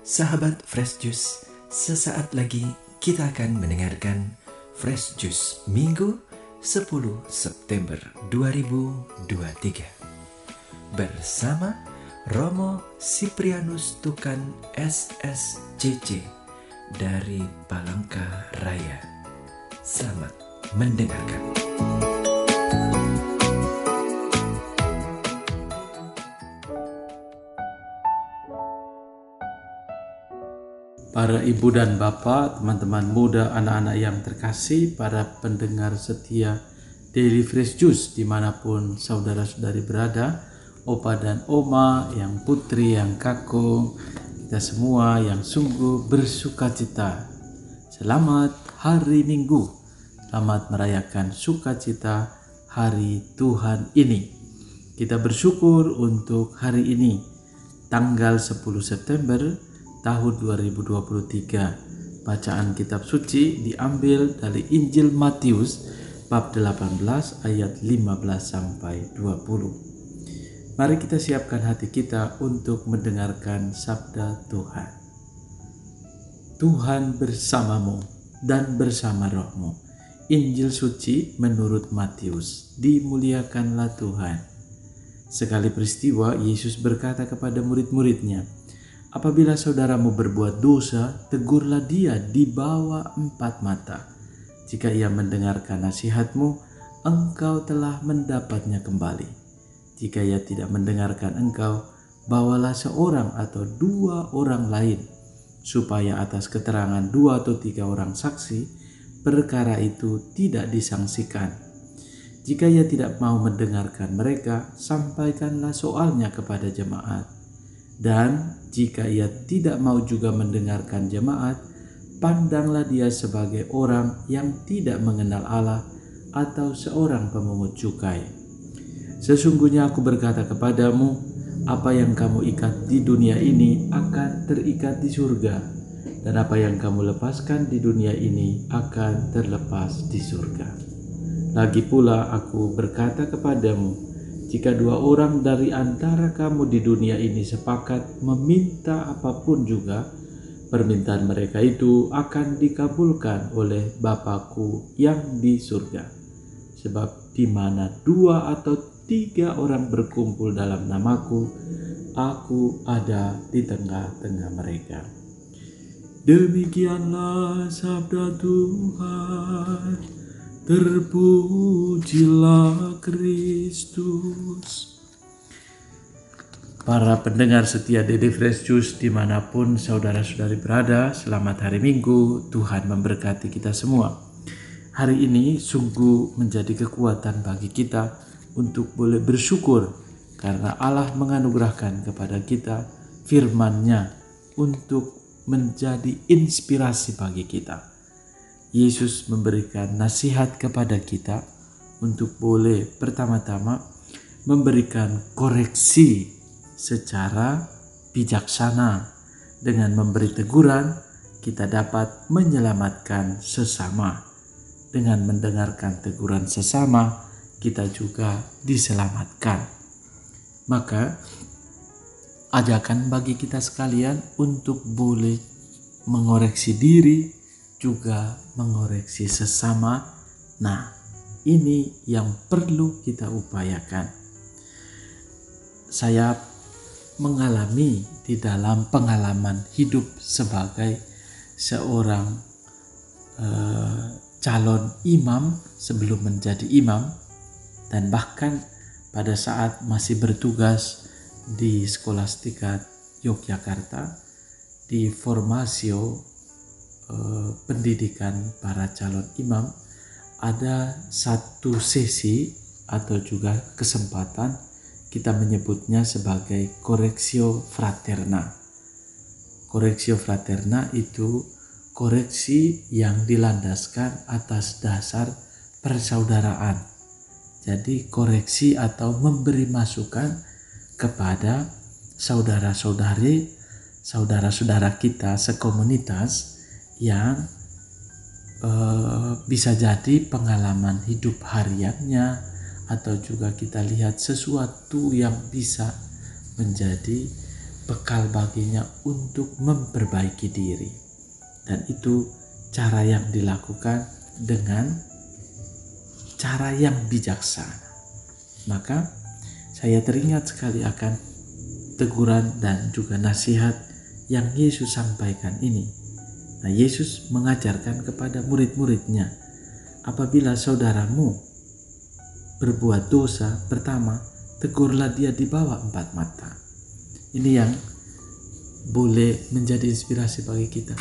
Sahabat Fresh Juice, sesaat lagi kita akan mendengarkan Fresh Juice Minggu 10 September 2023 bersama Romo Siprianus Tukan SSCC dari Palangka Raya. Selamat mendengarkan. Para ibu dan bapak, teman-teman muda, anak-anak yang terkasih, para pendengar setia Daily Fresh Juice dimanapun saudara-saudari berada, opa dan oma, yang putri, yang kakung, kita semua yang sungguh bersuka cita. Selamat hari Minggu, selamat merayakan sukacita hari Tuhan ini. Kita bersyukur untuk hari ini, tanggal 10 September tahun 2023. Bacaan kitab suci diambil dari Injil Matius bab 18 ayat 15 sampai 20. Mari kita siapkan hati kita untuk mendengarkan sabda Tuhan. Tuhan bersamamu dan bersama rohmu. Injil suci menurut Matius. Dimuliakanlah Tuhan. Sekali peristiwa, Yesus berkata kepada murid-muridnya, "Apabila saudaramu berbuat dosa, tegurlah dia di bawah 4 mata. Jika ia mendengarkan nasihatmu, engkau telah mendapatnya kembali. Jika ia tidak mendengarkan engkau, bawalah seorang atau 2 orang lain, supaya atas keterangan 2 atau 3 orang saksi, perkara itu tidak disangsikan. Jika ia tidak mau mendengarkan mereka, sampaikanlah soalnya kepada jemaat. Dan jika ia tidak mau juga mendengarkan jemaat, pandanglah dia sebagai orang yang tidak mengenal Allah atau seorang pemungut cukai. Sesungguhnya aku berkata kepadamu, apa yang kamu ikat di dunia ini akan terikat di surga, dan apa yang kamu lepaskan di dunia ini akan terlepas di surga. Lagi pula aku berkata kepadamu, jika 2 orang dari antara kamu di dunia ini sepakat meminta apapun juga, permintaan mereka itu akan dikabulkan oleh Bapa-Ku yang di surga. Sebab di mana 2 atau 3 orang berkumpul dalam nama-Ku, Aku ada di tengah-tengah mereka." Demikianlah sabda Tuhan. Terpujilah Kristus. Para pendengar setia Daily Fresh Juice dimanapun saudara-saudari berada, selamat hari Minggu. Tuhan memberkati kita semua. Hari ini sungguh menjadi kekuatan bagi kita untuk boleh bersyukur karena Allah menganugerahkan kepada kita firman-Nya untuk menjadi inspirasi bagi kita. Yesus memberikan nasihat kepada kita untuk boleh pertama-tama memberikan koreksi secara bijaksana. Dengan memberi teguran, kita dapat menyelamatkan sesama. Dengan mendengarkan teguran sesama, kita juga diselamatkan. Maka, ajakan bagi kita sekalian untuk boleh mengoreksi diri, juga mengoreksi sesama. Nah, ini yang perlu kita upayakan. Saya mengalami di dalam pengalaman hidup sebagai seorang calon imam sebelum menjadi imam, dan bahkan pada saat masih bertugas di Skolastika Yogyakarta di Formasio pendidikan para calon imam, ada satu sesi atau juga kesempatan, kita menyebutnya sebagai Correctio Fraterna. Correctio Fraterna itu koreksi yang dilandaskan atas dasar persaudaraan. Jadi koreksi atau memberi masukan kepada saudara-saudari, saudara-saudara kita sekomunitas yang bisa jadi pengalaman hidup hariannya, atau juga kita lihat sesuatu yang bisa menjadi bekal baginya untuk memperbaiki diri. Dan itu cara yang dilakukan dengan cara yang bijaksana. Maka saya teringat sekali akan teguran dan juga nasihat yang Yesus sampaikan ini. Nah, Yesus mengajarkan kepada murid-muridnya, apabila saudaramu berbuat dosa, pertama, tegurlah dia di bawah 4 mata. Ini yang boleh menjadi inspirasi bagi kita.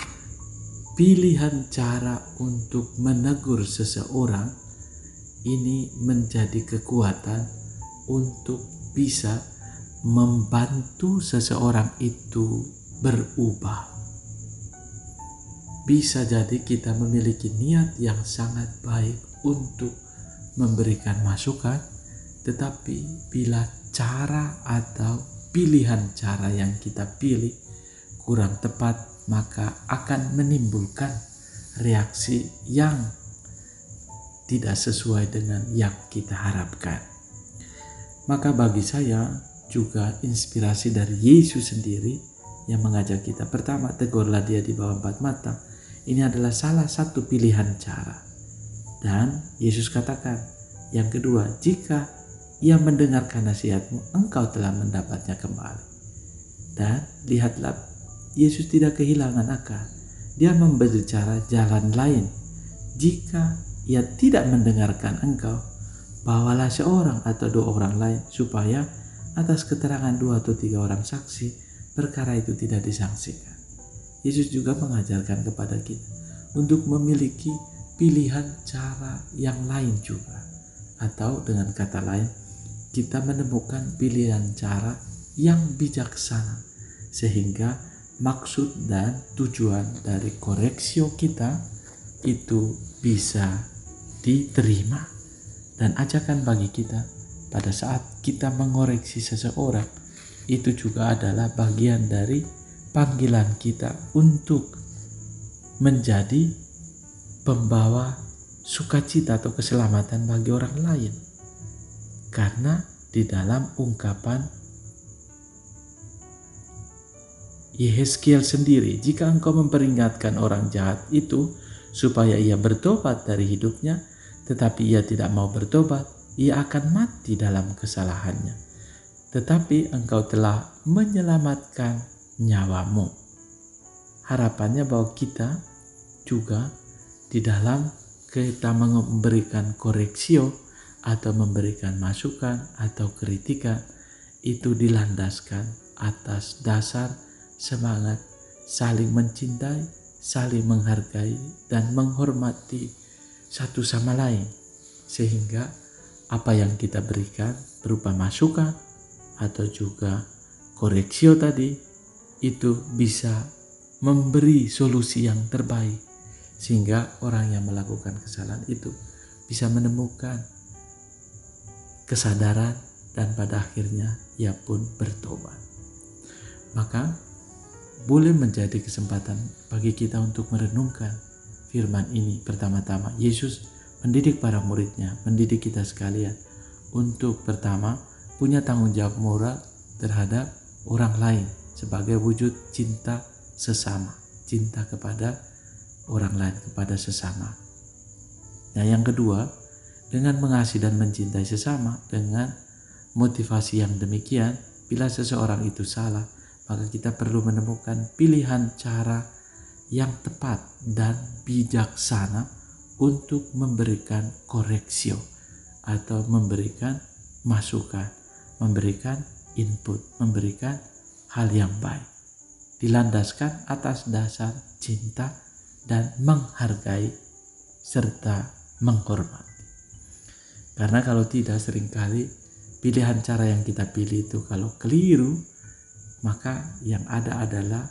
Pilihan cara untuk menegur seseorang ini menjadi kekuatan untuk bisa membantu seseorang itu berubah. Bisa jadi kita memiliki niat yang sangat baik untuk memberikan masukan, tetapi bila cara atau pilihan cara yang kita pilih kurang tepat, maka akan menimbulkan reaksi yang tidak sesuai dengan yang kita harapkan. Maka bagi saya juga inspirasi dari Yesus sendiri yang mengajak kita, pertama, tegurlah dia di bawah 4 mata. Ini adalah salah satu pilihan cara. Dan Yesus katakan, yang kedua, jika ia mendengarkan nasihatmu, engkau telah mendapatnya kembali. Dan lihatlah, Yesus tidak kehilangan akal. Dia memberbicara jalan lain. Jika ia tidak mendengarkan engkau, bawalah seorang atau 2 orang lain, supaya atas keterangan 2 atau 3 orang saksi, perkara itu tidak disangsikan. Yesus juga mengajarkan kepada kita untuk memiliki pilihan cara yang lain juga. Atau dengan kata lain, kita menemukan pilihan cara yang bijaksana, sehingga maksud dan tujuan dari koreksio kita itu bisa diterima. Dan ajakan bagi kita pada saat kita mengoreksi seseorang, itu juga adalah bagian dari panggilan kita untuk menjadi pembawa sukacita atau keselamatan bagi orang lain. Karena di dalam ungkapan Yehezkiel sendiri, jika engkau memperingatkan orang jahat itu supaya ia bertobat dari hidupnya, tetapi ia tidak mau bertobat, ia akan mati dalam kesalahannya. Tetapi engkau telah menyelamatkan nyawamu. Harapannya bahwa kita juga di dalam kita memberikan koreksio atau memberikan masukan atau kritikan, itu dilandaskan atas dasar semangat saling mencintai, saling menghargai dan menghormati satu sama lain, sehingga apa yang kita berikan berupa masukan atau juga koreksio tadi itu bisa memberi solusi yang terbaik, sehingga orang yang melakukan kesalahan itu bisa menemukan kesadaran dan pada akhirnya ia pun bertobat. Maka boleh menjadi kesempatan bagi kita untuk merenungkan firman ini. Pertama-tama, Yesus mendidik para muridnya, mendidik kita sekalian untuk pertama punya tanggung jawab moral terhadap orang lain sebagai wujud cinta sesama, cinta kepada orang lain, kepada sesama. Nah, yang kedua, dengan mengasihi dan mencintai sesama dengan motivasi yang demikian, bila seseorang itu salah, maka kita perlu menemukan pilihan cara yang tepat dan bijaksana untuk memberikan koreksio atau memberikan masukan, memberikan input, memberikan hal yang baik, dilandaskan atas dasar cinta dan menghargai serta menghormati. Karena kalau tidak, seringkali pilihan cara yang kita pilih itu kalau keliru, maka yang ada adalah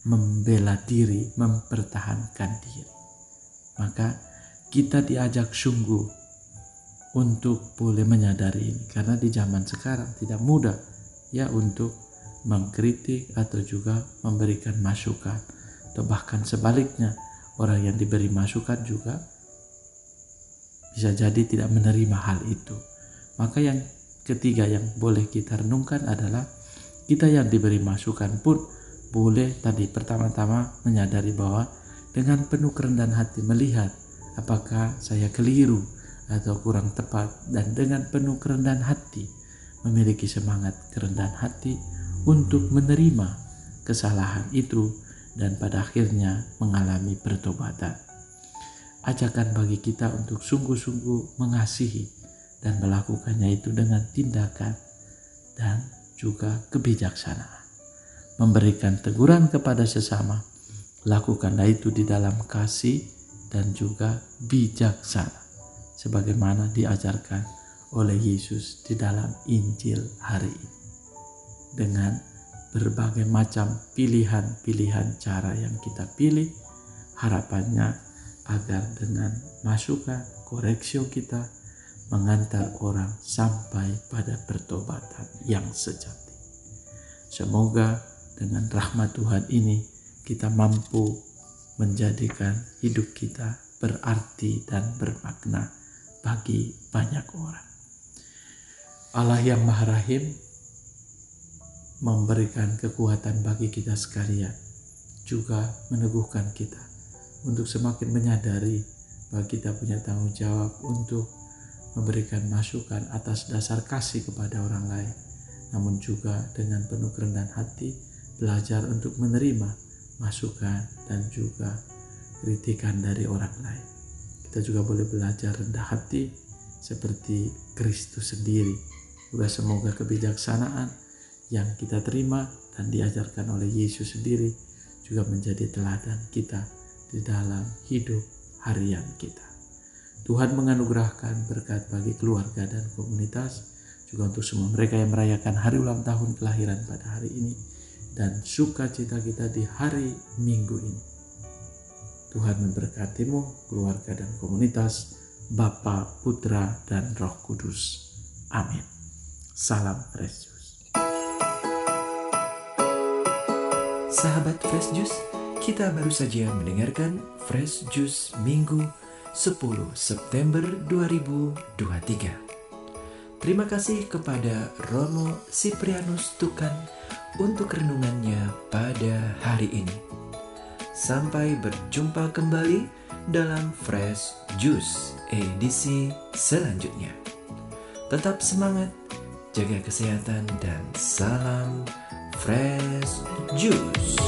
membela diri, mempertahankan diri. Maka kita diajak sungguh untuk boleh menyadari ini, karena di zaman sekarang tidak mudah ya untuk mengkritik atau juga memberikan masukan, atau bahkan sebaliknya, orang yang diberi masukan juga bisa jadi tidak menerima hal itu. Maka yang ketiga yang boleh kita renungkan adalah Kita yang diberi masukan pun boleh tadi pertama-tama menyadari bahwa dengan penuh kerendahan hati melihat apakah saya keliru atau kurang tepat, dan dengan penuh kerendahan hati memiliki semangat kerendahan hati untuk menerima kesalahan itu dan pada akhirnya mengalami pertobatan. Ajakan bagi kita untuk sungguh-sungguh mengasihi dan melakukannya itu dengan tindakan dan juga kebijaksanaan. Memberikan teguran kepada sesama, lakukanlah itu di dalam kasih dan juga bijaksana, sebagaimana diajarkan oleh Yesus di dalam Injil hari ini. Dengan berbagai macam pilihan-pilihan cara yang kita pilih, harapannya agar dengan masukan, koreksi kita mengantar orang sampai pada pertobatan yang sejati. Semoga dengan rahmat Tuhan ini kita mampu menjadikan hidup kita berarti dan bermakna bagi banyak orang. Allah yang Maha Rahim memberikan kekuatan bagi kita sekalian, juga meneguhkan kita untuk semakin menyadari bahwa kita punya tanggung jawab untuk memberikan masukan atas dasar kasih kepada orang lain, namun juga dengan penuh kerendahan hati belajar untuk menerima masukan dan juga kritikan dari orang lain. Kita juga boleh belajar rendah hati seperti Kristus sendiri. Juga semoga kebijaksanaan yang kita terima dan diajarkan oleh Yesus sendiri juga menjadi teladan kita di dalam hidup harian kita. Tuhan menganugerahkan berkat bagi keluarga dan komunitas, juga untuk semua mereka yang merayakan hari ulang tahun kelahiran pada hari ini dan sukacita kita di hari Minggu ini. Tuhan memberkatimu, keluarga dan komunitas, Bapa, Putra, dan Roh Kudus. Amin. Salam Fresh Juice. Sahabat Fresh Juice, kita baru saja mendengarkan Fresh Juice Minggu 10 September 2023. Terima kasih kepada Romo Siprianus Tukan untuk renungannya pada hari ini. Sampai berjumpa kembali dalam Fresh Juice edisi selanjutnya. Tetap semangat, jaga kesehatan, dan salam Fresh Juice.